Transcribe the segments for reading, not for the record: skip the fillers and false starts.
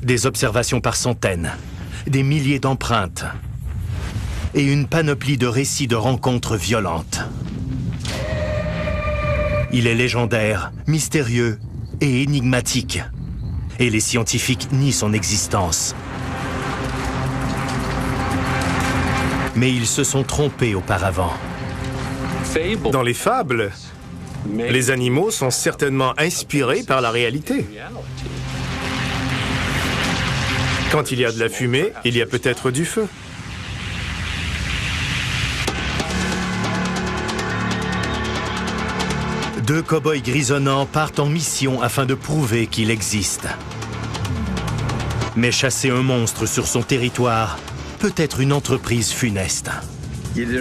Des observations par centaines, des milliers d'empreintes et une panoplie de récits de rencontres violentes. Il est légendaire, mystérieux et énigmatique. Et les scientifiques nient son existence. Mais ils se sont trompés auparavant. Dans les fables, les animaux sont certainement inspirés par la réalité. Quand il y a de la fumée, il y a peut-être du feu. Deux cow-boys grisonnants partent en mission afin de prouver qu'il existe. Mais chasser un monstre sur son territoire peut être une entreprise funeste.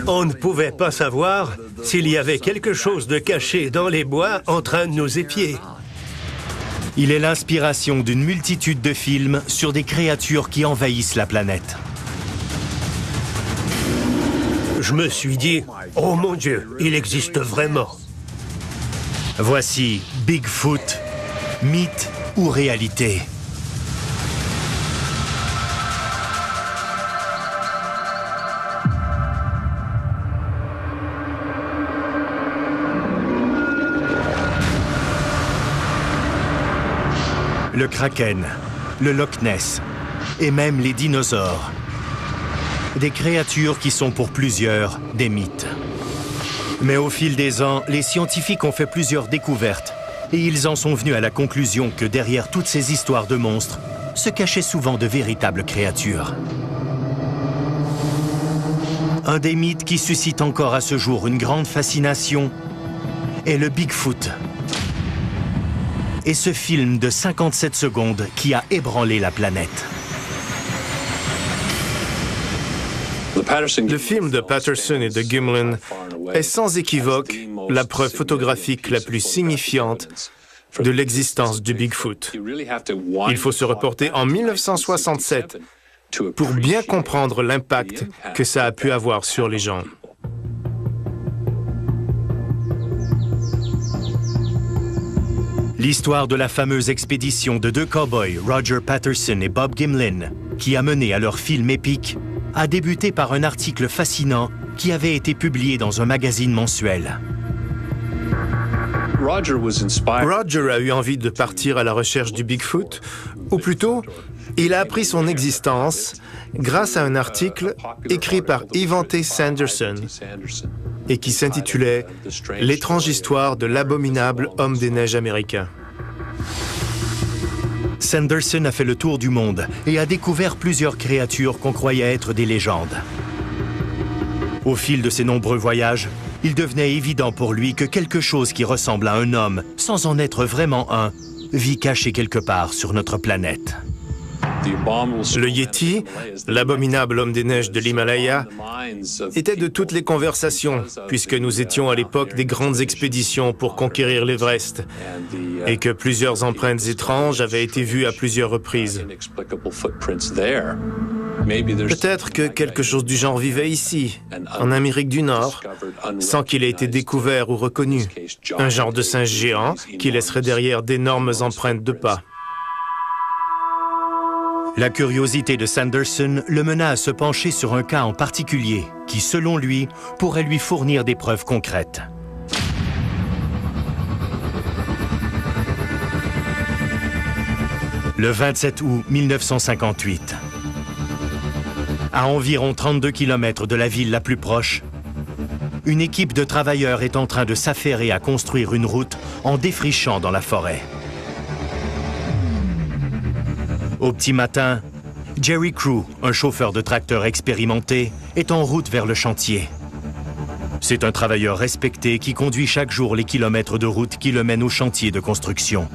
On ne pouvait pas savoir s'il y avait quelque chose de caché dans les bois en train de nous épier. Il est l'inspiration d'une multitude de films sur des créatures qui envahissent la planète. Je me suis dit, oh mon Dieu, il existe vraiment. Voici Bigfoot, mythe ou réalité. Le Kraken, le Loch Ness et même les dinosaures. Des créatures qui sont pour plusieurs des mythes. Mais au fil des ans, les scientifiques ont fait plusieurs découvertes et ils en sont venus à la conclusion que derrière toutes ces histoires de monstres se cachaient souvent de véritables créatures. Un des mythes qui suscite encore à ce jour une grande fascination est le Bigfoot. Et ce film de 57 secondes qui a ébranlé la planète. Le film de Patterson et de Gimlin est sans équivoque la preuve photographique la plus signifiante de l'existence du Bigfoot. Il faut se reporter en 1967 pour bien comprendre l'impact que ça a pu avoir sur les gens. L'histoire de la fameuse expédition de deux cow-boys, Roger Patterson et Bob Gimlin, qui a mené à leur film épique, a débuté par un article fascinant qui avait été publié dans un magazine mensuel. Roger a eu envie de partir à la recherche du Bigfoot, ou plutôt, il a appris son existence grâce à un article écrit par Evante Sanderson et qui s'intitulait « L'étrange histoire de l'abominable homme des neiges américain ». Sanderson a fait le tour du monde et a découvert plusieurs créatures qu'on croyait être des légendes. Au fil de ses nombreux voyages, il devenait évident pour lui que quelque chose qui ressemble à un homme, sans en être vraiment un, vit caché quelque part sur notre planète. Le Yéti, l'abominable homme des neiges de l'Himalaya, était de toutes les conversations, puisque nous étions à l'époque des grandes expéditions pour conquérir l'Everest, et que plusieurs empreintes étranges avaient été vues à plusieurs reprises. Peut-être que quelque chose du genre vivait ici, en Amérique du Nord, sans qu'il ait été découvert ou reconnu. Un genre de singe géant qui laisserait derrière d'énormes empreintes de pas. La curiosité de Sanderson le mena à se pencher sur un cas en particulier qui, selon lui, pourrait lui fournir des preuves concrètes. Le 27 août 1958, à environ 32 km de la ville la plus proche, une équipe de travailleurs est en train de s'affairer à construire une route en défrichant dans la forêt. Au petit matin, Jerry Crew, un chauffeur de tracteur expérimenté, est en route vers le chantier. C'est un travailleur respecté qui conduit chaque jour les kilomètres de route qui le mènent au chantier de construction.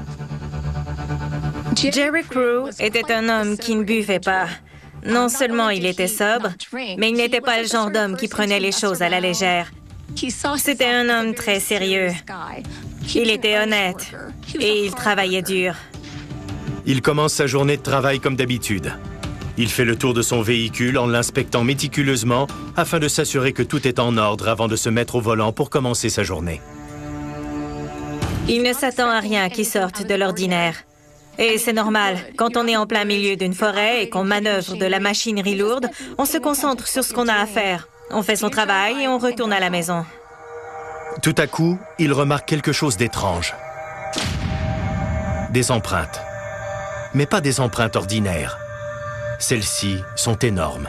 Jerry Crew était un homme qui ne buvait pas. Non seulement il était sobre, mais il n'était pas le genre d'homme qui prenait les choses à la légère. C'était un homme très sérieux. Il était honnête et il travaillait dur. Il commence sa journée de travail comme d'habitude. Il fait le tour de son véhicule en l'inspectant méticuleusement afin de s'assurer que tout est en ordre avant de se mettre au volant pour commencer sa journée. Il ne s'attend à rien qui sorte de l'ordinaire. Et c'est normal, quand on est en plein milieu d'une forêt et qu'on manœuvre de la machinerie lourde, on se concentre sur ce qu'on a à faire. On fait son travail et on retourne à la maison. Tout à coup, il remarque quelque chose d'étrange. Des empreintes. Mais pas des empreintes ordinaires. Celles-ci sont énormes.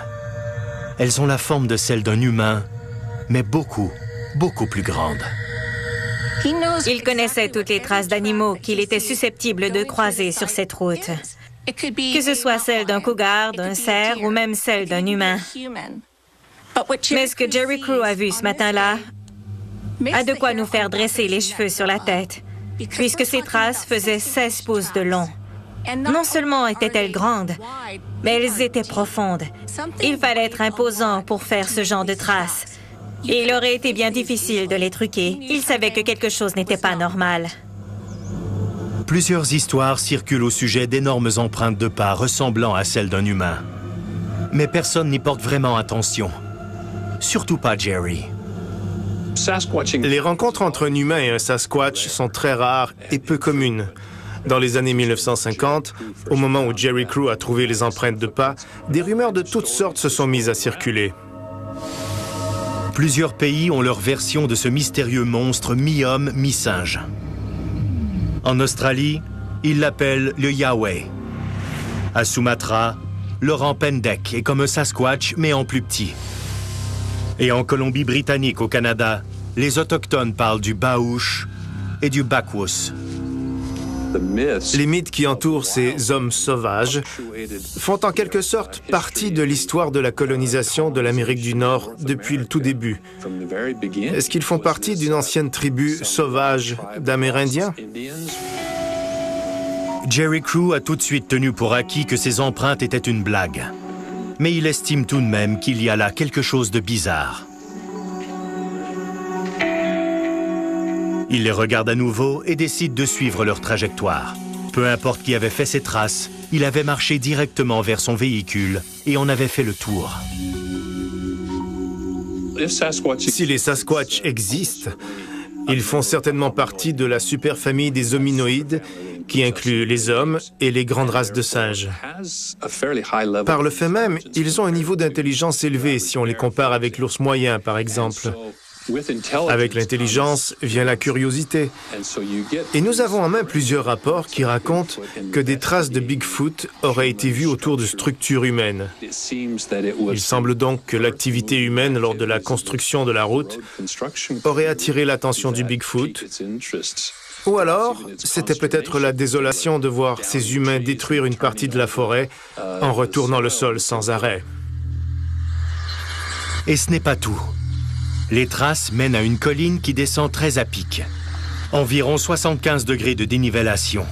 Elles ont la forme de celles d'un humain, mais beaucoup plus grandes. Il connaissait toutes les traces d'animaux qu'il était susceptible de croiser sur cette route. Que ce soit celle d'un cougar, d'un cerf ou même celle d'un humain. Mais ce que Jerry Crew a vu ce matin-là a de quoi nous faire dresser les cheveux sur la tête, puisque ces traces faisaient 16 pouces de long. Non seulement étaient-elles grandes, mais elles étaient profondes. Il fallait être imposant pour faire ce genre de traces. Et il aurait été bien difficile de les truquer. Il savait que quelque chose n'était pas normal. Plusieurs histoires circulent au sujet d'énormes empreintes de pas ressemblant à celles d'un humain. Mais personne n'y porte vraiment attention. Surtout pas Jerry. Les rencontres entre un humain et un Sasquatch sont très rares et peu communes. Dans les années 1950, au moment où Jerry Crew a trouvé les empreintes de pas, des rumeurs de toutes sortes se sont mises à circuler. Plusieurs pays ont leur version de ce mystérieux monstre mi-homme, mi-singe. En Australie, ils l'appellent le Yahweh. À Sumatra, le Rampendek est comme un Sasquatch, mais en plus petit. Et en Colombie-Britannique, au Canada, les Autochtones parlent du Baouche et du Bakwus. Les mythes qui entourent ces hommes sauvages font en quelque sorte partie de l'histoire de la colonisation de l'Amérique du Nord depuis le tout début. Est-ce qu'ils font partie d'une ancienne tribu sauvage d'Amérindiens? Jerry Crew a tout de suite tenu pour acquis que ces empreintes étaient une blague. Mais il estime tout de même qu'il y a là quelque chose de bizarre. Il les regarde à nouveau et décide de suivre leur trajectoire. Peu importe qui avait fait ces traces, il avait marché directement vers son véhicule et en avait fait le tour. Si les Sasquatch existent, ils font certainement partie de la superfamille des hominoïdes qui inclut les hommes et les grandes races de singes. Par le fait même, ils ont un niveau d'intelligence élevé si on les compare avec l'ours moyen, par exemple. Avec l'intelligence vient la curiosité. Et nous avons en main plusieurs rapports qui racontent que des traces de Bigfoot auraient été vues autour de structures humaines. Il semble donc que l'activité humaine lors de la construction de la route aurait attiré l'attention du Bigfoot. Ou alors, c'était peut-être la désolation de voir ces humains détruire une partie de la forêt en retournant le sol sans arrêt. Et ce n'est pas tout. Les traces mènent à une colline qui descend très à pic. Environ 75 degrés de dénivellation.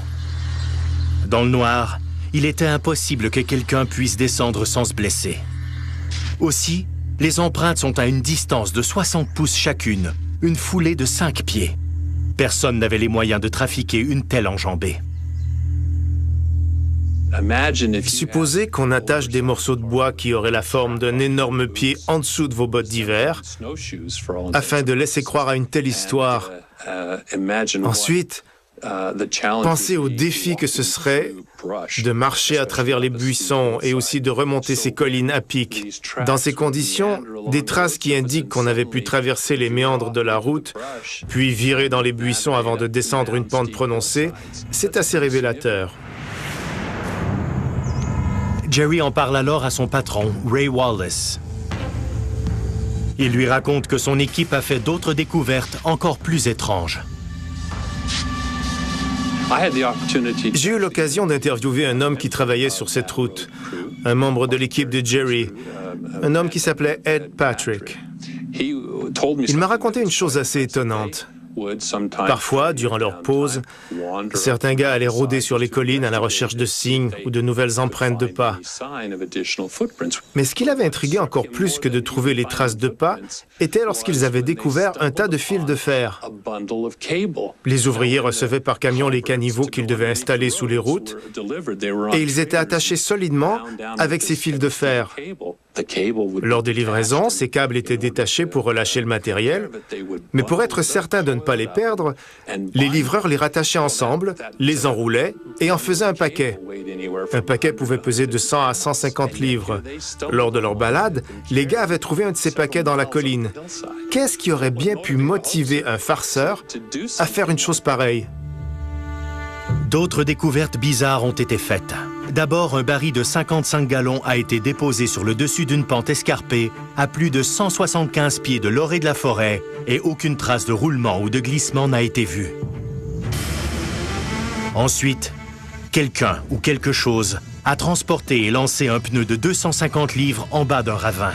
Dans le noir, il était impossible que quelqu'un puisse descendre sans se blesser. Aussi, les empreintes sont à une distance de 60 pouces chacune, une foulée de 5 pieds. Personne n'avait les moyens de trafiquer une telle enjambée. Supposez qu'on attache des morceaux de bois qui auraient la forme d'un énorme pied en dessous de vos bottes d'hiver, afin de laisser croire à une telle histoire. Ensuite, pensez au défi que ce serait de marcher à travers les buissons et aussi de remonter ces collines à pic. Dans ces conditions, des traces qui indiquent qu'on avait pu traverser les méandres de la route, puis virer dans les buissons avant de descendre une pente prononcée, c'est assez révélateur. Jerry en parle alors à son patron, Ray Wallace. Il lui raconte que son équipe a fait d'autres découvertes encore plus étranges. J'ai eu l'occasion d'interviewer un homme qui travaillait sur cette route, un membre de l'équipe de Jerry, un homme qui s'appelait Ed Patrick. Il m'a raconté une chose assez étonnante. Parfois, durant leur pause, certains gars allaient rôder sur les collines à la recherche de signes ou de nouvelles empreintes de pas. Mais ce qui l'avait intrigué encore plus que de trouver les traces de pas était lorsqu'ils avaient découvert un tas de fils de fer. Les ouvriers recevaient par camion les caniveaux qu'ils devaient installer sous les routes et ils étaient attachés solidement avec ces fils de fer. Lors des livraisons, ces câbles étaient détachés pour relâcher le matériel, mais pour être certain de ne pas les perdre, les livreurs les rattachaient ensemble, les enroulaient et en faisaient un paquet. Un paquet pouvait peser de 100 à 150 livres. Lors de leur balade, les gars avaient trouvé un de ces paquets dans la colline. Qu'est-ce qui aurait bien pu motiver un farceur à faire une chose pareille? D'autres découvertes bizarres ont été faites. D'abord, un baril de 55 gallons a été déposé sur le dessus d'une pente escarpée à plus de 175 pieds de l'orée de la forêt et aucune trace de roulement ou de glissement n'a été vue. Ensuite, quelqu'un ou quelque chose a transporté et lancé un pneu de 250 livres en bas d'un ravin.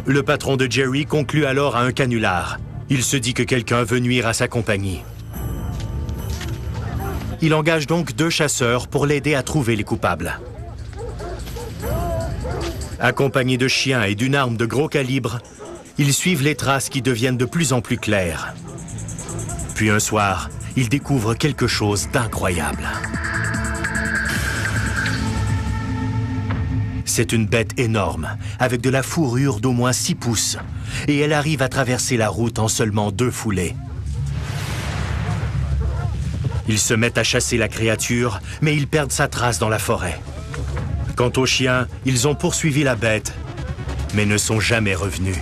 Le patron de Jerry conclut alors à un canular. Il se dit que quelqu'un veut nuire à sa compagnie. Il engage donc 2 chasseurs pour l'aider à trouver les coupables. Accompagnés de chiens et d'une arme de gros calibre, ils suivent les traces qui deviennent de plus en plus claires. Puis un soir, ils découvrent quelque chose d'incroyable. C'est une bête énorme, avec de la fourrure d'au moins 6 pouces, et elle arrive à traverser la route en seulement 2 foulées. Ils se mettent à chasser la créature, mais ils perdent sa trace dans la forêt. Quant aux chiens, ils ont poursuivi la bête, mais ne sont jamais revenus.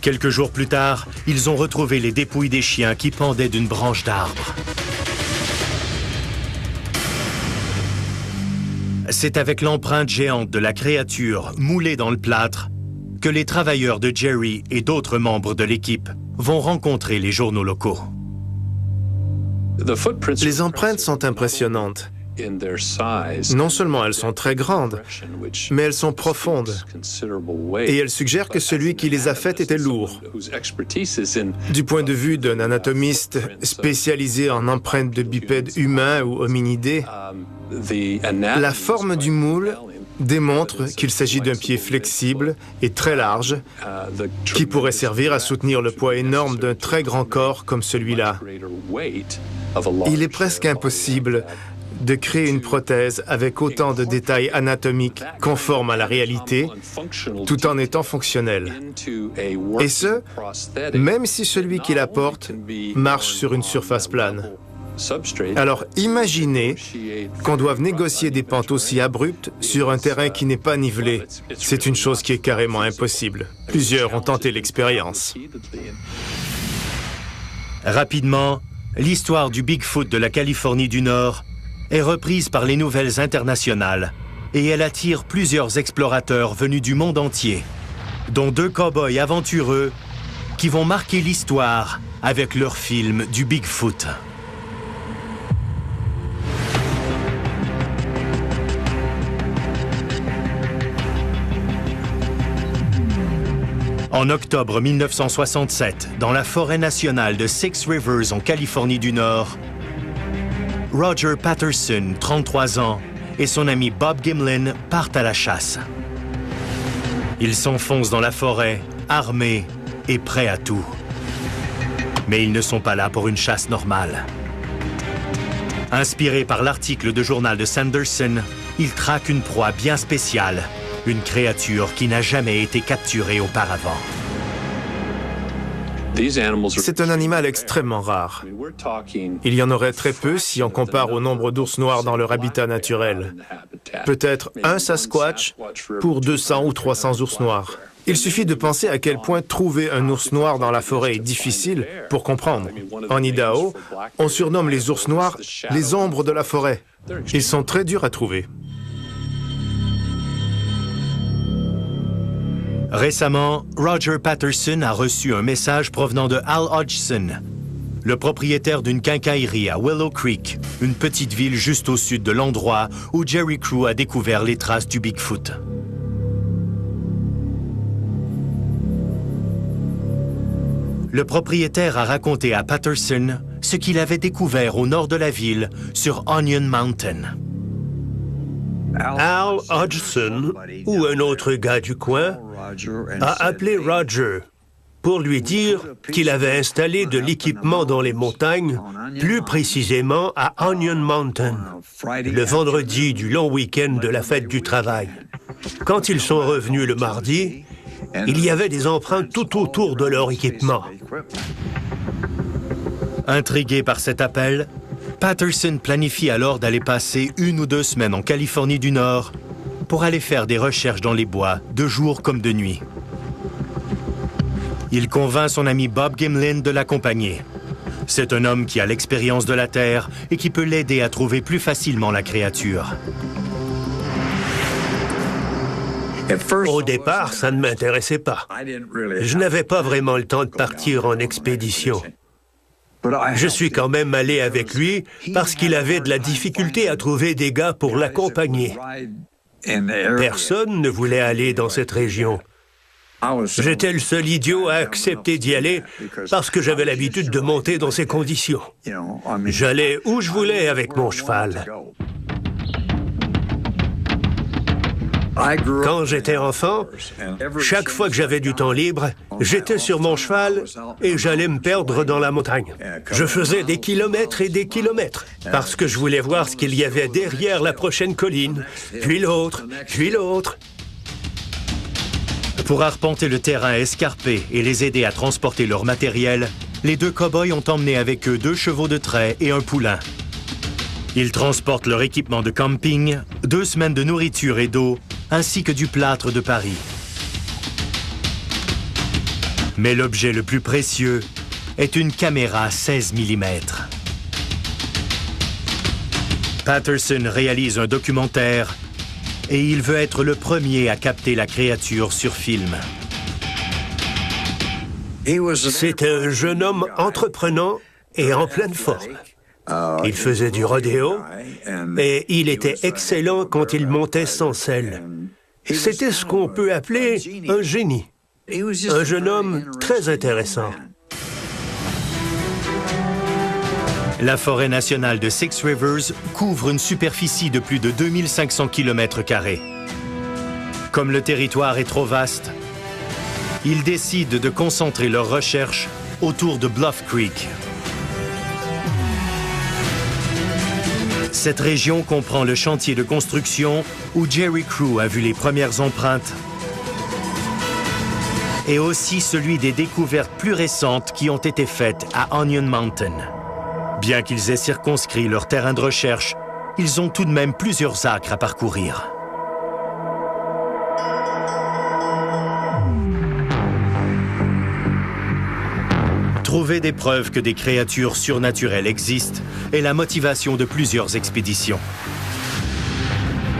Quelques jours plus tard, ils ont retrouvé les dépouilles des chiens qui pendaient d'une branche d'arbre. C'est avec l'empreinte géante de la créature moulée dans le plâtre que les travailleurs de Jerry et d'autres membres de l'équipe vont rencontrer les journaux locaux. Les empreintes sont impressionnantes. Non seulement elles sont très grandes, mais elles sont profondes. Et elles suggèrent que celui qui les a faites était lourd. Du point de vue d'un anatomiste spécialisé en empreintes de bipèdes humains ou hominidés, la forme du moule démontre qu'il s'agit d'un pied flexible et très large qui pourrait servir à soutenir le poids énorme d'un très grand corps comme celui-là. Il est presque impossible de créer une prothèse avec autant de détails anatomiques conformes à la réalité, tout en étant fonctionnel. Et ce, même si celui qui la porte marche sur une surface plane. Alors imaginez qu'on doive négocier des pentes aussi abruptes sur un terrain qui n'est pas nivelé. C'est une chose qui est carrément impossible. Plusieurs ont tenté l'expérience. Rapidement, l'histoire du Bigfoot de la Californie du Nord est reprise par les nouvelles internationales et elle attire plusieurs explorateurs venus du monde entier, dont 2 cow-boys aventureux qui vont marquer l'histoire avec leur film du Bigfoot. En octobre 1967, dans la forêt nationale de Six Rivers en Californie du Nord, Roger Patterson, 33 ans, et son ami Bob Gimlin partent à la chasse. Ils s'enfoncent dans la forêt, armés et prêts à tout. Mais ils ne sont pas là pour une chasse normale. Inspirés par l'article de journal de Sanderson, ils traquent une proie bien spéciale, une créature qui n'a jamais été capturée auparavant. C'est un animal extrêmement rare. Il y en aurait très peu si on compare au nombre d'ours noirs dans leur habitat naturel. Peut-être un Sasquatch pour 200 ou 300 ours noirs. Il suffit de penser à quel point trouver un ours noir dans la forêt est difficile pour comprendre. En Idaho, on surnomme les ours noirs les ombres de la forêt. Ils sont très durs à trouver. Récemment, Roger Patterson a reçu un message provenant de Al Hodgson, le propriétaire d'une quincaillerie à Willow Creek, une petite ville juste au sud de l'endroit où Jerry Crew a découvert les traces du Bigfoot. Le propriétaire a raconté à Patterson ce qu'il avait découvert au nord de la ville, sur Onion Mountain. Al Hodgson, ou un autre gars du coin, a appelé Roger pour lui dire qu'il avait installé de l'équipement dans les montagnes, plus précisément à Onion Mountain, le vendredi du long week-end de la fête du travail. Quand ils sont revenus le mardi, il y avait des empreintes tout autour de leur équipement. Intrigué par cet appel, Patterson planifie alors d'aller passer 1 ou 2 semaines en Californie du Nord pour aller faire des recherches dans les bois, de jour comme de nuit. Il convainc son ami Bob Gimlin de l'accompagner. C'est un homme qui a l'expérience de la Terre et qui peut l'aider à trouver plus facilement la créature. Au départ, ça ne m'intéressait pas. Je n'avais pas vraiment le temps de partir en expédition. Je suis quand même allé avec lui parce qu'il avait de la difficulté à trouver des gars pour l'accompagner. Personne ne voulait aller dans cette région. J'étais le seul idiot à accepter d'y aller parce que j'avais l'habitude de monter dans ces conditions. J'allais où je voulais avec mon cheval. Quand j'étais enfant, chaque fois que j'avais du temps libre, j'étais sur mon cheval et j'allais me perdre dans la montagne. Je faisais des kilomètres et des kilomètres parce que je voulais voir ce qu'il y avait derrière la prochaine colline, puis l'autre, puis l'autre. Pour arpenter le terrain escarpé et les aider à transporter leur matériel, les 2 cow-boys ont emmené avec eux 2 chevaux de trait et un poulain. Ils transportent leur équipement de camping, 2 semaines de nourriture et d'eau, ainsi que du plâtre de Paris. Mais l'objet le plus précieux est une caméra 16 mm. Patterson réalise un documentaire et il veut être le premier à capter la créature sur film. C'était un jeune homme entreprenant et en pleine forme. Il faisait du rodéo et il était excellent quand il montait sans selle. C'était ce qu'on peut appeler un génie. Un jeune homme très intéressant. La forêt nationale de Six Rivers couvre une superficie de plus de 2500 km². Comme le territoire est trop vaste, ils décident de concentrer leurs recherches autour de Bluff Creek. Cette région comprend le chantier de construction où Jerry Crew a vu les premières empreintes et aussi celui des découvertes plus récentes qui ont été faites à Onion Mountain. Bien qu'ils aient circonscrit leur terrain de recherche, ils ont tout de même plusieurs acres à parcourir. Trouver des preuves que des créatures surnaturelles existent est la motivation de plusieurs expéditions.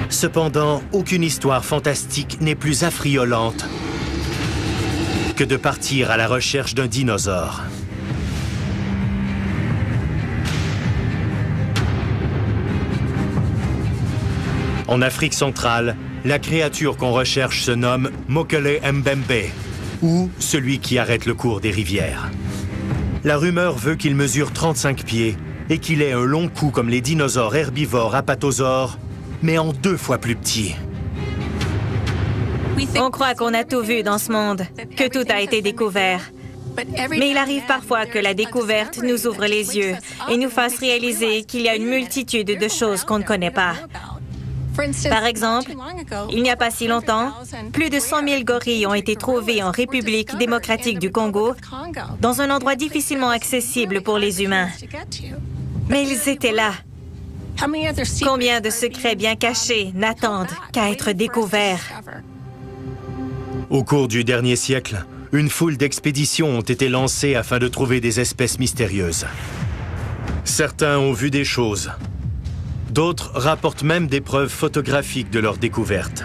Cependant, aucune histoire fantastique n'est plus affriolante que de partir à la recherche d'un dinosaure. En Afrique centrale, la créature qu'on recherche se nomme Mokele Mbembe, ou celui qui arrête le cours des rivières. La rumeur veut qu'il mesure 35 pieds et qu'il ait un long cou comme les dinosaures herbivores apatosaures, mais en 2 fois plus petit. On croit qu'on a tout vu dans ce monde, que tout a été découvert. Mais il arrive parfois que la découverte nous ouvre les yeux et nous fasse réaliser qu'il y a une multitude de choses qu'on ne connaît pas. Par exemple, il n'y a pas si longtemps, plus de 100 000 gorilles ont été trouvés en République démocratique du Congo, dans un endroit difficilement accessible pour les humains. Mais ils étaient là. Combien de secrets bien cachés n'attendent qu'à être découverts? Au cours du dernier siècle, une foule d'expéditions ont été lancées afin de trouver des espèces mystérieuses. Certains ont vu des choses. D'autres rapportent même des preuves photographiques de leur découverte.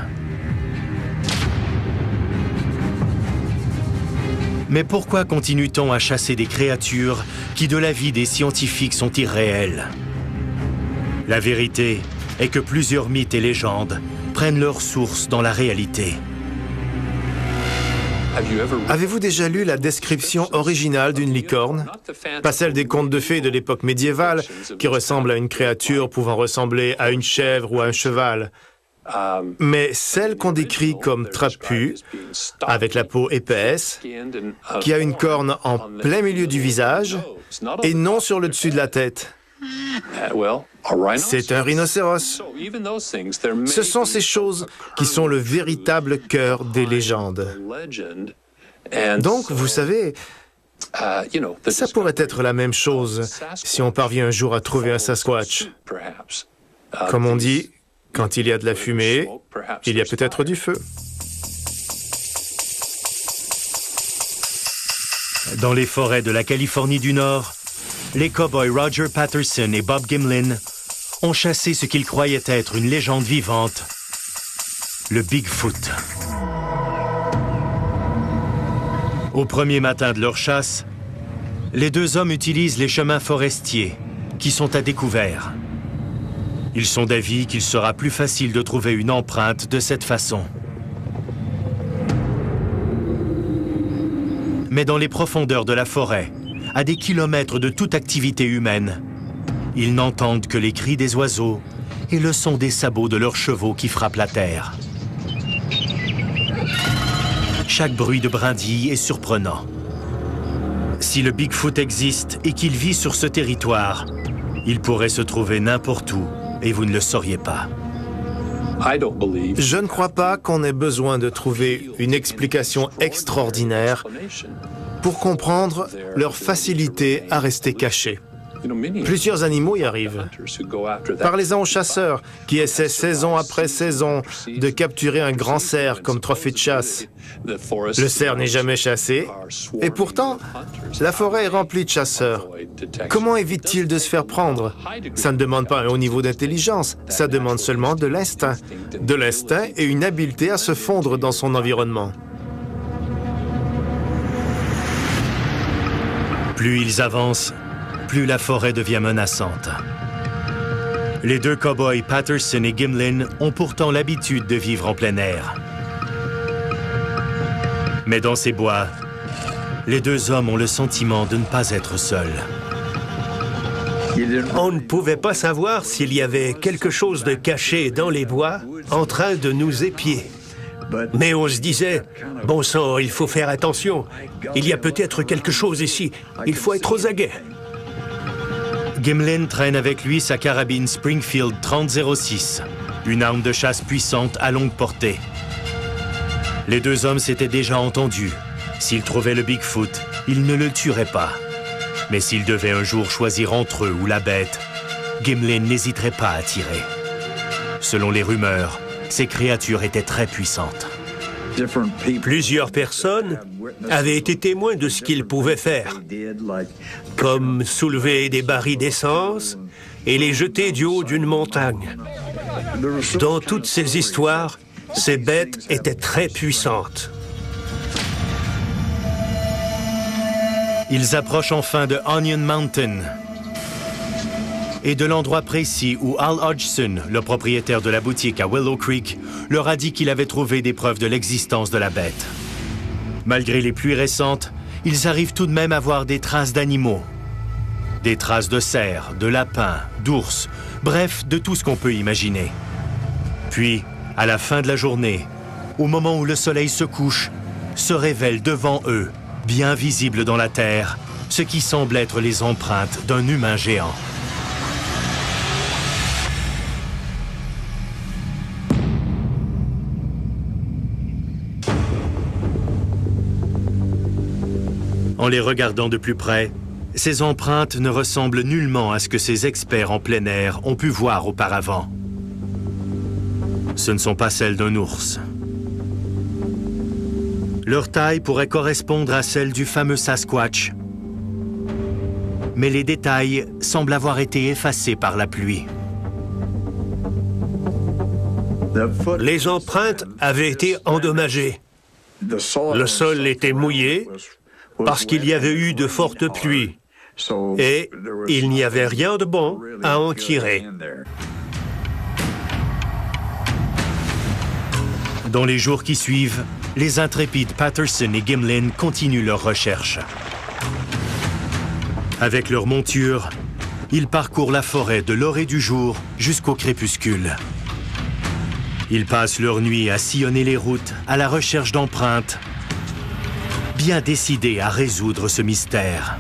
Mais pourquoi continue-t-on à chasser des créatures qui, de l'avis des scientifiques, sont irréelles? La vérité est que plusieurs mythes et légendes prennent leur source dans la réalité. Avez-vous déjà lu la description originale d'une licorne? Pas celle des contes de fées de l'époque médiévale, qui ressemble à une créature pouvant ressembler à une chèvre ou à un cheval. Mais celle qu'on décrit comme trapue, avec la peau épaisse, qui a une corne en plein milieu du visage et non sur le dessus de la tête. C'est un rhinocéros. Ce sont ces choses qui sont le véritable cœur des légendes. Donc, vous savez, ça pourrait être la même chose si on parvient un jour à trouver un Sasquatch. Comme on dit, quand il y a de la fumée, il y a peut-être du feu. Dans les forêts de la Californie du Nord, les cow-boys Roger Patterson et Bob Gimlin ont chassé ce qu'ils croyaient être une légende vivante, le Bigfoot. Au premier matin de leur chasse, les deux hommes utilisent les chemins forestiers, qui sont à découvert. Ils sont d'avis qu'il sera plus facile de trouver une empreinte de cette façon. Mais dans les profondeurs de la forêt, à des kilomètres de toute activité humaine, ils n'entendent que les cris des oiseaux et le son des sabots de leurs chevaux qui frappent la terre. Chaque bruit de brindille est surprenant. Si le Bigfoot existe et qu'il vit sur ce territoire, il pourrait se trouver n'importe où et vous ne le sauriez pas. Je ne crois pas qu'on ait besoin de trouver une explication extraordinaire pour comprendre leur facilité à rester cachés. Plusieurs animaux y arrivent. Parlez-en aux chasseurs qui essaient saison après saison de capturer un grand cerf comme trophée de chasse. Le cerf n'est jamais chassé et pourtant, la forêt est remplie de chasseurs. Comment évite-t-il de se faire prendre? Ça ne demande pas un haut niveau d'intelligence, ça demande seulement de l'instinct. De l'instinct et une habileté à se fondre dans son environnement. Plus ils avancent, plus la forêt devient menaçante. Les deux cow-boys Patterson et Gimlin ont pourtant l'habitude de vivre en plein air. Mais dans ces bois, les deux hommes ont le sentiment de ne pas être seuls. On ne pouvait pas savoir s'il y avait quelque chose de caché dans les bois en train de nous épier. Mais on se disait, bon sang, il faut faire attention. Il y a peut-être quelque chose ici. Il faut être aux aguets. Gimlin traîne avec lui sa carabine Springfield 30-06, une arme de chasse puissante à longue portée. Les deux hommes s'étaient déjà entendus. S'ils trouvaient le Bigfoot, ils ne le tueraient pas. Mais s'ils devaient un jour choisir entre eux ou la bête, Gimlin n'hésiterait pas à tirer. Selon les rumeurs, ces créatures étaient très puissantes. Plusieurs personnes avaient été témoins de ce qu'ils pouvaient faire, comme soulever des barils d'essence et les jeter du haut d'une montagne. Dans toutes ces histoires, ces bêtes étaient très puissantes. Ils approchent enfin de Onion Mountain et de l'endroit précis où Al Hodgson, le propriétaire de la boutique à Willow Creek, leur a dit qu'il avait trouvé des preuves de l'existence de la bête. Malgré les pluies récentes, ils arrivent tout de même à voir des traces d'animaux. Des traces de cerfs, de lapins, d'ours, bref, de tout ce qu'on peut imaginer. Puis, à la fin de la journée, au moment où le soleil se couche, se révèlent devant eux, bien visibles dans la terre, ce qui semble être les empreintes d'un humain géant. En les regardant de plus près, ces empreintes ne ressemblent nullement à ce que ces experts en plein air ont pu voir auparavant. Ce ne sont pas celles d'un ours. Leur taille pourrait correspondre à celle du fameux Sasquatch. Mais les détails semblent avoir été effacés par la pluie. Les empreintes avaient été endommagées. Le sol était mouillé parce qu'il y avait eu de fortes pluies et il n'y avait rien de bon à en tirer. Dans les jours qui suivent, les intrépides Patterson et Gimlin continuent leurs recherches. Avec leur monture, ils parcourent la forêt de l'orée du jour jusqu'au crépuscule. Ils passent leur nuit à sillonner les routes à la recherche d'empreintes, bien décidés à résoudre ce mystère.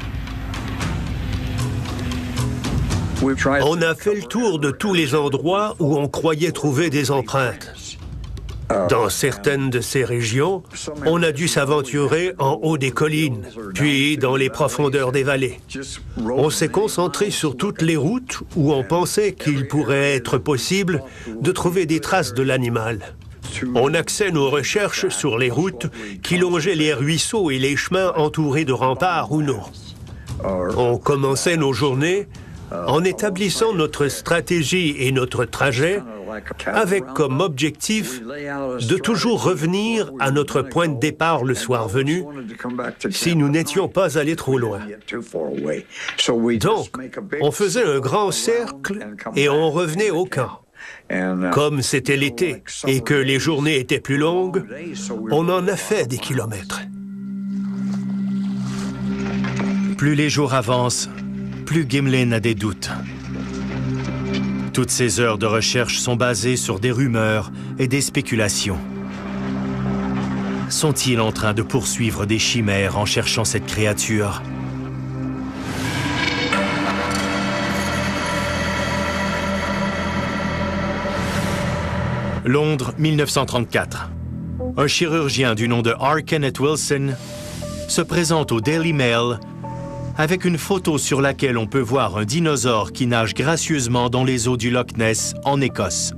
On a fait le tour de tous les endroits où on croyait trouver des empreintes. Dans certaines de ces régions, on a dû s'aventurer en haut des collines, puis dans les profondeurs des vallées. On s'est concentré sur toutes les routes où on pensait qu'il pourrait être possible de trouver des traces de l'animal. On axait nos recherches sur les routes qui longeaient les ruisseaux et les chemins entourés de remparts ou non. On commençait nos journées en établissant notre stratégie et notre trajet avec comme objectif de toujours revenir à notre point de départ le soir venu si nous n'étions pas allés trop loin. Donc, on faisait un grand cercle et on revenait au camp. Comme c'était l'été et que les journées étaient plus longues, on en a fait des kilomètres. Plus les jours avancent, plus Gimlin a des doutes. Toutes ces heures de recherche sont basées sur des rumeurs et des spéculations. Sont-ils en train de poursuivre des chimères en cherchant cette créature? Londres, 1934. Un chirurgien du nom de R. Kenneth Wilson se présente au Daily Mail avec une photo sur laquelle on peut voir un dinosaure qui nage gracieusement dans les eaux du Loch Ness, en Écosse.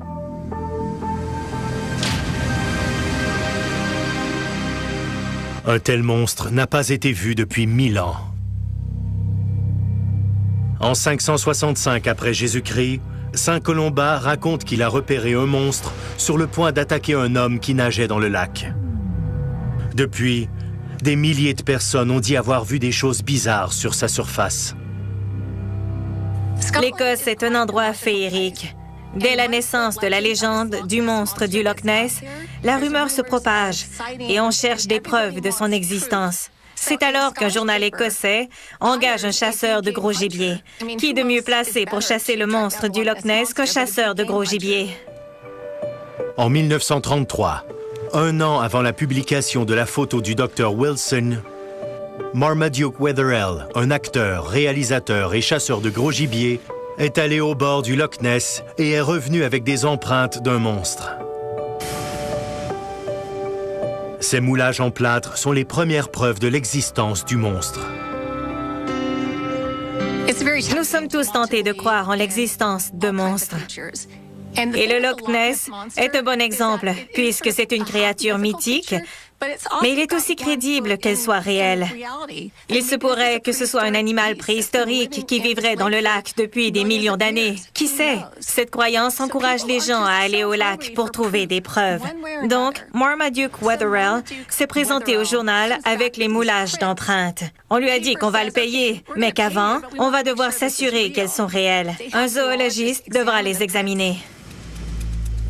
Un tel monstre n'a pas été vu depuis 1000 ans. En 565 après Jésus-Christ, Saint Colomba raconte qu'il a repéré un monstre sur le point d'attaquer un homme qui nageait dans le lac. Depuis, des milliers de personnes ont dit avoir vu des choses bizarres sur sa surface. L'Écosse est un endroit féerique. Dès la naissance de la légende du monstre du Loch Ness, la rumeur se propage et on cherche des preuves de son existence. C'est alors qu'un journal écossais engage un chasseur de gros gibier. Qui de mieux placé pour chasser le monstre du Loch Ness qu'un chasseur de gros gibier? En 1933, un an avant la publication de la photo du Dr. Wilson, Marmaduke Wetherell, un acteur, réalisateur et chasseur de gros gibier, est allé au bord du Loch Ness et est revenu avec des empreintes d'un monstre. Ces moulages en plâtre sont les premières preuves de l'existence du monstre. Nous sommes tous tentés de croire en l'existence de monstres. Et le Loch Ness est un bon exemple, puisque c'est une créature mythique, mais il est aussi crédible qu'elle soit réelle. Il se pourrait que ce soit un animal préhistorique qui vivrait dans le lac depuis des millions d'années. Qui sait? Cette croyance encourage les gens à aller au lac pour trouver des preuves. Donc, Marmaduke Wetherell s'est présenté au journal avec les moulages d'empreintes. On lui a dit qu'on va le payer, mais qu'avant, on va devoir s'assurer qu'elles sont réelles. Un zoologiste devra les examiner.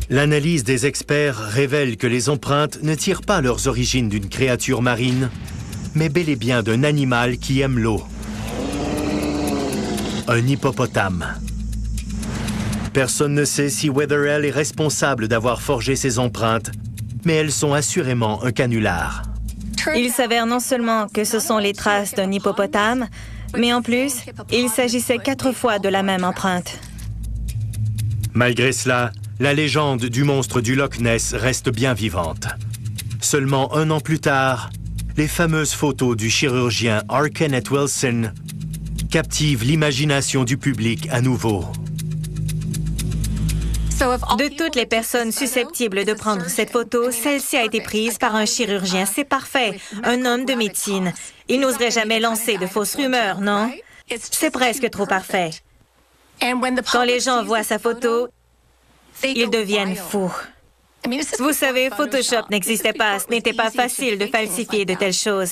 L'analyse des experts révèle que les empreintes ne tirent pas leurs origines d'une créature marine, mais bel et bien d'un animal qui aime l'eau. Un hippopotame. Personne ne sait si Wetherell est responsable d'avoir forgé ces empreintes, mais elles sont assurément un canular. Il s'avère non seulement que ce sont les traces d'un hippopotame, mais en plus, il s'agissait 4 fois de la même empreinte. Malgré cela, la légende du monstre du Loch Ness reste bien vivante. Seulement un an plus tard, les fameuses photos du chirurgien R. Kenneth Wilson captivent l'imagination du public à nouveau. De toutes les personnes susceptibles de prendre cette photo, celle-ci a été prise par un chirurgien. C'est parfait, un homme de médecine. Il n'oserait jamais lancer de fausses rumeurs, non? C'est presque trop parfait. Quand les gens voient sa photo, ils deviennent fous. Vous savez, Photoshop n'existait pas, ce n'était pas facile de falsifier de telles choses.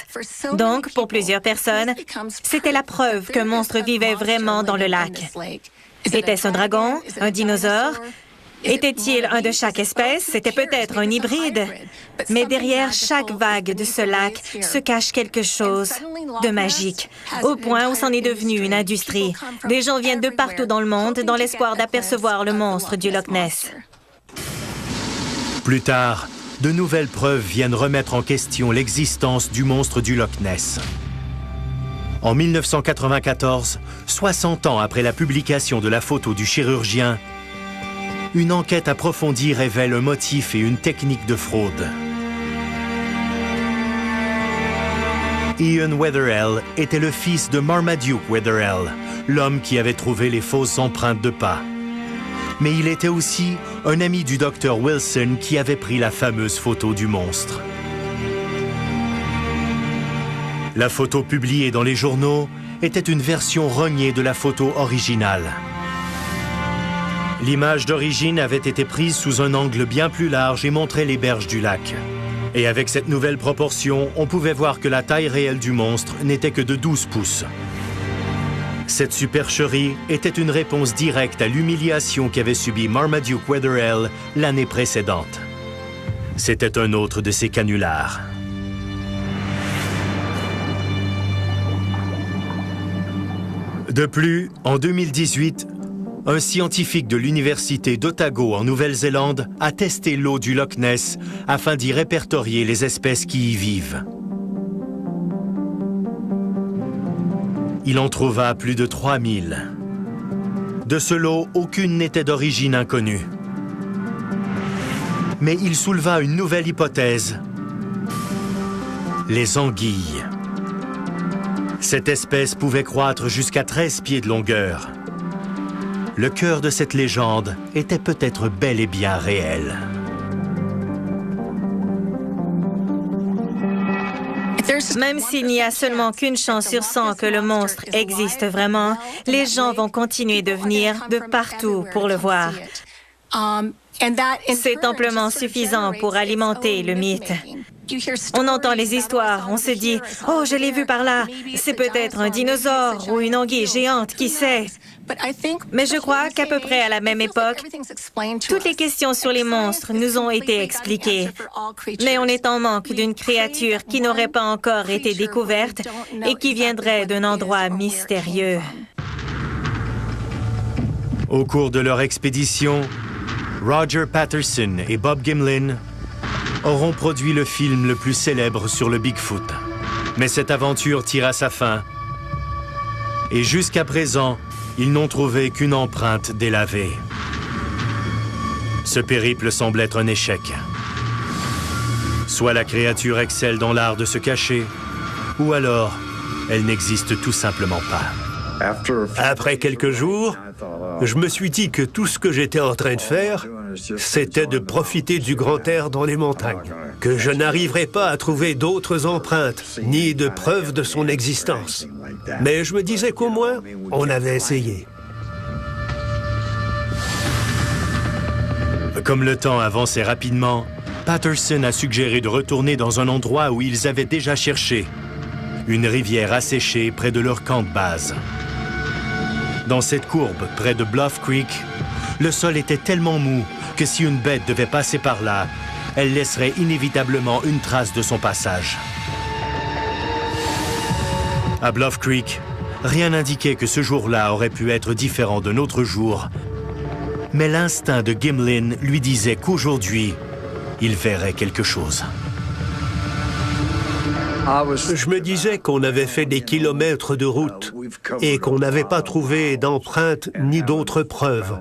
Donc, pour plusieurs personnes, c'était la preuve qu'un monstre vivait vraiment dans le lac. Était-ce un dragon, un dinosaure? Était-il un de chaque espèce? C'était peut-être un hybride. Mais derrière chaque vague de ce lac se cache quelque chose de magique, au point où c'en est devenu une industrie. Des gens viennent de partout dans le monde dans l'espoir d'apercevoir le monstre du Loch Ness. Plus tard, de nouvelles preuves viennent remettre en question l'existence du monstre du Loch Ness. En 1994, 60 ans après la publication de la photo du chirurgien, une enquête approfondie révèle un motif et une technique de fraude. Ian Wetherell était le fils de Marmaduke Wetherell, l'homme qui avait trouvé les fausses empreintes de pas. Mais il était aussi un ami du docteur Wilson qui avait pris la fameuse photo du monstre. La photo publiée dans les journaux était une version rognée de la photo originale. L'image d'origine avait été prise sous un angle bien plus large et montrait les berges du lac. Et avec cette nouvelle proportion, on pouvait voir que la taille réelle du monstre n'était que de 12 pouces. Cette supercherie était une réponse directe à l'humiliation qu'avait subie Marmaduke Wetherell l'année précédente. C'était un autre de ces canulars. De plus, en 2018, un scientifique de l'université d'Otago en Nouvelle-Zélande a testé l'eau du Loch Ness afin d'y répertorier les espèces qui y vivent. Il en trouva plus de 3000. De ce lot, aucune n'était d'origine inconnue. Mais il souleva une nouvelle hypothèse. Les anguilles. Cette espèce pouvait croître jusqu'à 13 pieds de longueur. Le cœur de cette légende était peut-être bel et bien réel. Même s'il n'y a seulement qu'une chance sur 100 que le monstre existe vraiment, les gens vont continuer de venir de partout pour le voir. C'est amplement suffisant pour alimenter le mythe. On entend les histoires, on se dit « Oh, je l'ai vu par là, c'est peut-être un dinosaure ou une anguille géante, qui sait ?» Mais je crois qu'à peu près à la même époque, toutes les questions sur les monstres nous ont été expliquées. Mais on est en manque d'une créature qui n'aurait pas encore été découverte et qui viendrait d'un endroit mystérieux. Au cours de leur expédition, Roger Patterson et Bob Gimlin auront produit le film le plus célèbre sur le Bigfoot. Mais cette aventure tire à sa fin. Et jusqu'à présent, ils n'ont trouvé qu'une empreinte délavée. Ce périple semble être un échec. Soit la créature excelle dans l'art de se cacher, ou alors elle n'existe tout simplement pas. Après quelques jours, je me suis dit que tout ce que j'étais en train de faire, c'était de profiter du grand air dans les montagnes, que je n'arriverais pas à trouver d'autres empreintes, ni de preuves de son existence. Mais je me disais qu'au moins, on avait essayé. Comme le temps avançait rapidement, Patterson a suggéré de retourner dans un endroit où ils avaient déjà cherché, une rivière asséchée près de leur camp de base. Dans cette courbe, près de Bluff Creek, le sol était tellement mou que si une bête devait passer par là, elle laisserait inévitablement une trace de son passage. À Bluff Creek, rien n'indiquait que ce jour-là aurait pu être différent d'un autre jour, mais l'instinct de Gimlin lui disait qu'aujourd'hui, il verrait quelque chose. Je me disais qu'on avait fait des kilomètres de route et qu'on n'avait pas trouvé d'empreintes ni d'autres preuves.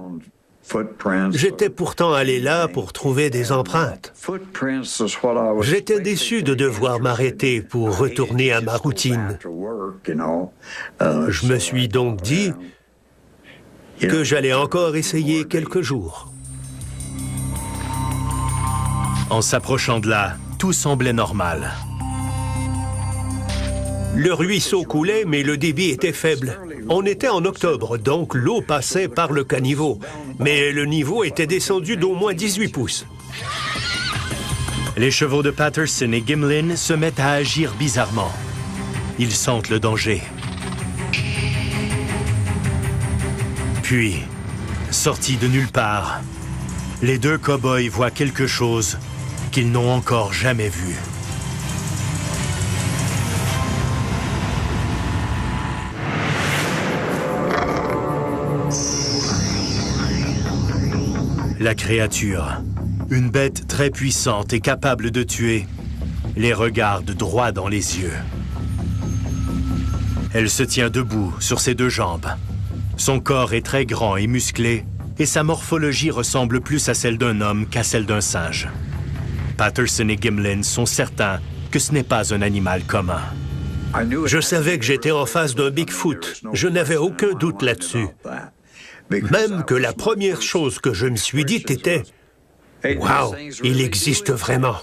J'étais pourtant allé là pour trouver des empreintes. J'étais déçu de devoir m'arrêter pour retourner à ma routine. Je me suis donc dit que j'allais encore essayer quelques jours. En s'approchant de là, tout semblait normal. Le ruisseau coulait, mais le débit était faible. On était en octobre, donc l'eau passait par le caniveau. Mais le niveau était descendu d'au moins 18 pouces. Les chevaux de Patterson et Gimlin se mettent à agir bizarrement. Ils sentent le danger. Puis, sortis de nulle part, les deux cow-boys voient quelque chose qu'ils n'ont encore jamais vu. La créature, Une bête très puissante et capable de tuer les regarde droit dans les yeux. Elle se tient debout sur ses deux jambes. Son corps est très grand et musclé, et sa morphologie ressemble plus à celle d'un homme qu'à celle d'un singe. Patterson et Gimlin sont certains que ce n'est pas un animal commun. Je savais que j'étais en face d'un Bigfoot. Je n'avais aucun doute là-dessus. Même que la première chose que je me suis dite était « Wow, il existe vraiment ».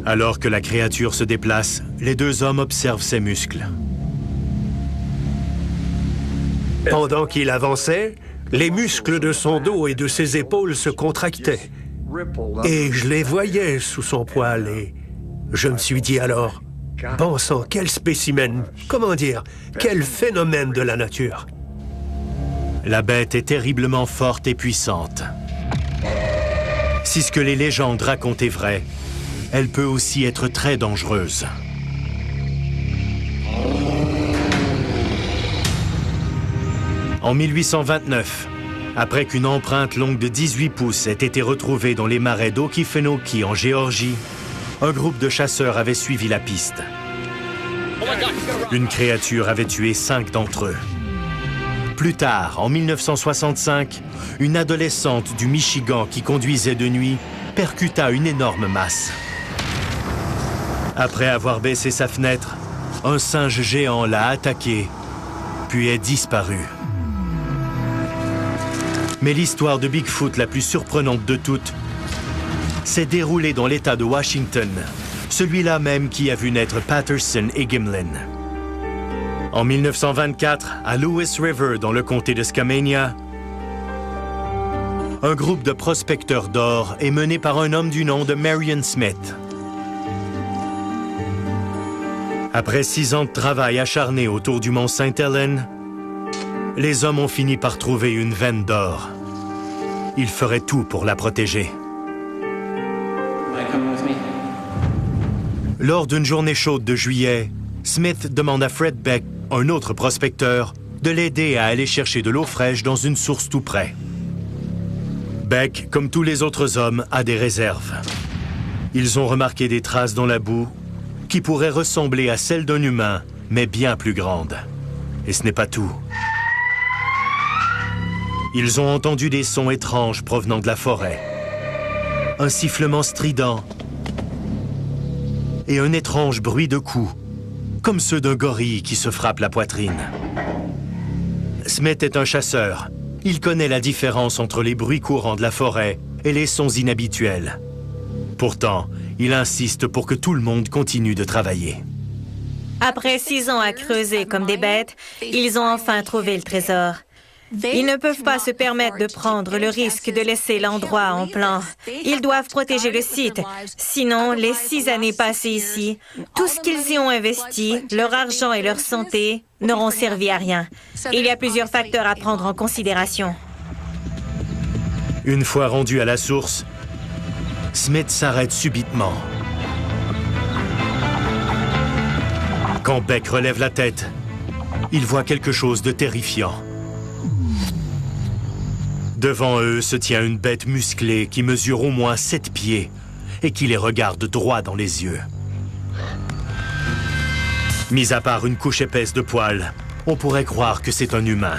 Alors que la créature se déplace, les deux hommes observent ses muscles. Pendant qu'il avançait, les muscles de son dos et de ses épaules se contractaient. Et je les voyais sous son poil et je me suis dit alors, bon sang, quel spécimen, comment dire, quel phénomène de la nature. La bête est terriblement forte et puissante. Si ce que les légendes racontent est vrai, elle peut aussi être très dangereuse. En 1829, après qu'une empreinte longue de 18 pouces ait été retrouvée dans les marais d'Okefenokee en Géorgie, un groupe de chasseurs avait suivi la piste. Une créature avait tué 5 d'entre eux. Plus tard, en 1965, une adolescente du Michigan qui conduisait de nuit percuta une énorme masse. Après avoir baissé sa fenêtre, un singe géant l'a attaqué, puis est disparu. Mais l'histoire de Bigfoot la plus surprenante de toutes s'est déroulée dans l'État de Washington, celui-là même qui a vu naître Patterson et Gimlin. En 1924, à Lewis River, dans le comté de Skamania, un groupe de prospecteurs d'or est mené par un homme du nom de Marion Smith. Après 6 ans de travail acharné autour du mont Sainte-Hélène, les hommes ont fini par trouver une veine d'or. Ils feraient tout pour la protéger. Lors d'une journée chaude de juillet, Smith demande à Fred Beck, un autre prospecteur, de l'aider à aller chercher de l'eau fraîche dans une source tout près. Beck, comme tous les autres hommes, a des réserves. Ils ont remarqué des traces dans la boue qui pourraient ressembler à celles d'un humain, mais bien plus grandes. Et ce n'est pas tout. Ils ont entendu des sons étranges provenant de la forêt. Un sifflement strident et un étrange bruit de coups, comme ceux d'un gorille qui se frappe la poitrine. Smith est un chasseur. Il connaît la différence entre les bruits courants de la forêt et les sons inhabituels. Pourtant, il insiste pour que tout le monde continue de travailler. Après 6 ans à creuser comme des bêtes, ils ont enfin trouvé le trésor. Ils ne peuvent pas se permettre de prendre le risque de laisser l'endroit en plan. Ils doivent protéger le site. Sinon, les 6 années passées ici, tout ce qu'ils y ont investi, leur argent et leur santé, n'auront servi à rien. Il y a plusieurs facteurs à prendre en considération. Une fois rendu à la source, Smith s'arrête subitement. Quand Beck relève la tête, il voit quelque chose de terrifiant. Devant eux se tient une bête musclée qui mesure au moins 7 pieds et qui les regarde droit dans les yeux. Mis à part une couche épaisse de poils, on pourrait croire que c'est un humain.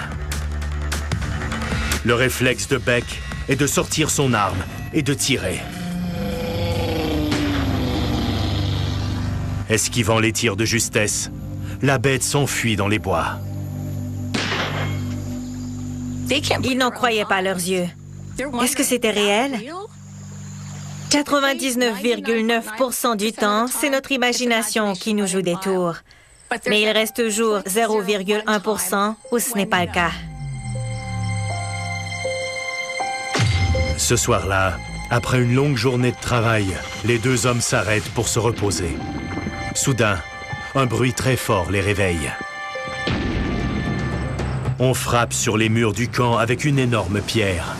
Le réflexe de Beck est de sortir son arme et de tirer. Esquivant les tirs de justesse, la bête s'enfuit dans les bois. Ils n'en croyaient pas à leurs yeux. Est-ce que c'était réel? 99,9% du temps, c'est notre imagination qui nous joue des tours. Mais il reste toujours 0,1% où ce n'est pas le cas. Ce soir-là, après une longue journée de travail, les deux hommes s'arrêtent pour se reposer. Soudain, un bruit très fort les réveille. On frappe sur les murs du camp avec une énorme pierre.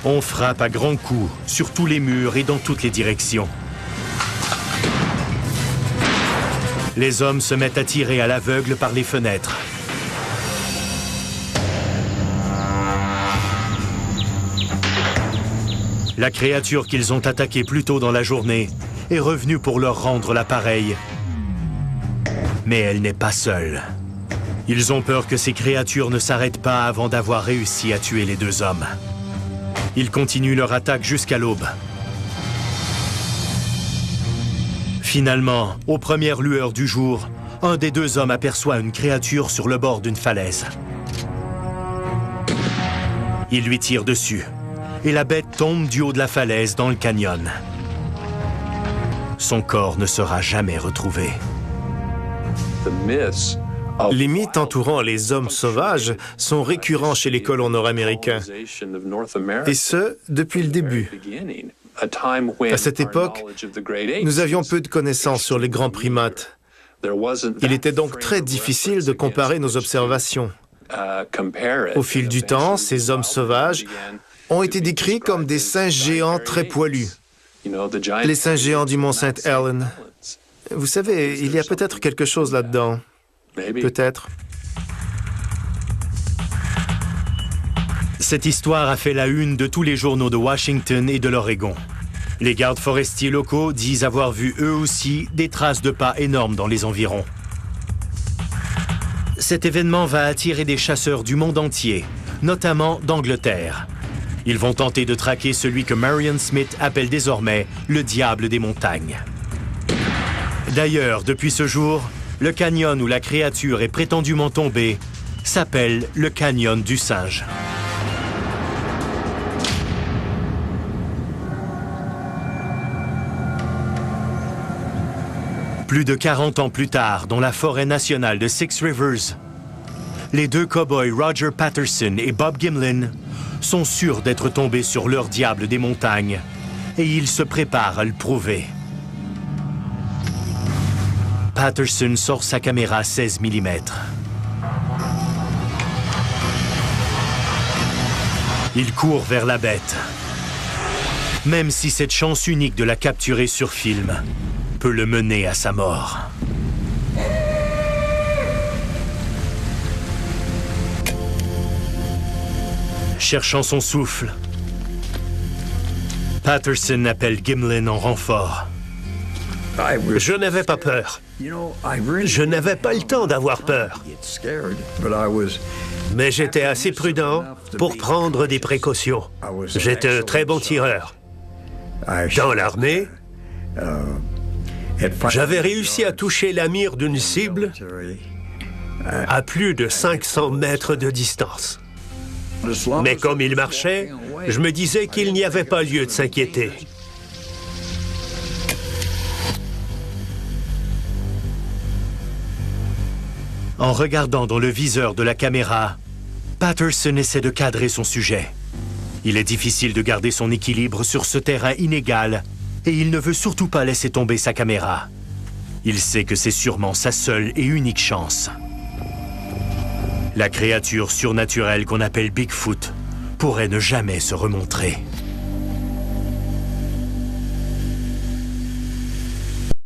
On frappe à grands coups sur tous les murs et dans toutes les directions. Les hommes se mettent à tirer à l'aveugle par les fenêtres. La créature qu'ils ont attaquée plus tôt dans la journée est revenue pour leur rendre l'appareil. Mais elle n'est pas seule. Ils ont peur que ces créatures ne s'arrêtent pas avant d'avoir réussi à tuer les deux hommes. Ils continuent leur attaque jusqu'à l'aube. Finalement, aux premières lueurs du jour, un des deux hommes aperçoit une créature sur le bord d'une falaise. Il lui tire dessus, et la bête tombe du haut de la falaise dans le canyon. Son corps ne sera jamais retrouvé. Les mythes entourant les hommes sauvages sont récurrents chez les colons nord-américains, et ce, depuis le début. À cette époque, nous avions peu de connaissances sur les grands primates. Il était donc très difficile de comparer nos observations. Au fil du temps, ces hommes sauvages ont été décrits comme des singes géants très poilus. Les singes géants du mont Saint-Helen. Vous savez, il y a peut-être quelque chose là-dedans. Peut-être. Cette histoire a fait la une de tous les journaux de Washington et de l'Oregon. Les gardes forestiers locaux disent avoir vu eux aussi des traces de pas énormes dans les environs. Cet événement va attirer des chasseurs du monde entier, notamment d'Angleterre. Ils vont tenter de traquer celui que Marion Smith appelle désormais le diable des montagnes. D'ailleurs, depuis ce jour, le canyon où la créature est prétendument tombée s'appelle le canyon du singe. Plus de 40 ans plus tard, dans la forêt nationale de Six Rivers, les deux cow-boys Roger Patterson et Bob Gimlin sont sûrs d'être tombés sur leur diable des montagnes et ils se préparent à le prouver. Patterson sort sa caméra 16 mm. Il court vers la bête. Même si cette chance unique de la capturer sur film peut le mener à sa mort. Cherchant son souffle, Patterson appelle Gimlin en renfort. Je n'avais pas peur. Je n'avais pas le temps d'avoir peur. Mais j'étais assez prudent pour prendre des précautions. J'étais un très bon tireur. Dans l'armée, j'avais réussi à toucher la mire d'une cible à plus de 500 mètres de distance. Mais comme il marchait, je me disais qu'il n'y avait pas lieu de s'inquiéter. En regardant dans le viseur de la caméra, Patterson essaie de cadrer son sujet. Il est difficile de garder son équilibre sur ce terrain inégal et il ne veut surtout pas laisser tomber sa caméra. Il sait que c'est sûrement sa seule et unique chance. La créature surnaturelle qu'on appelle Bigfoot pourrait ne jamais se remontrer.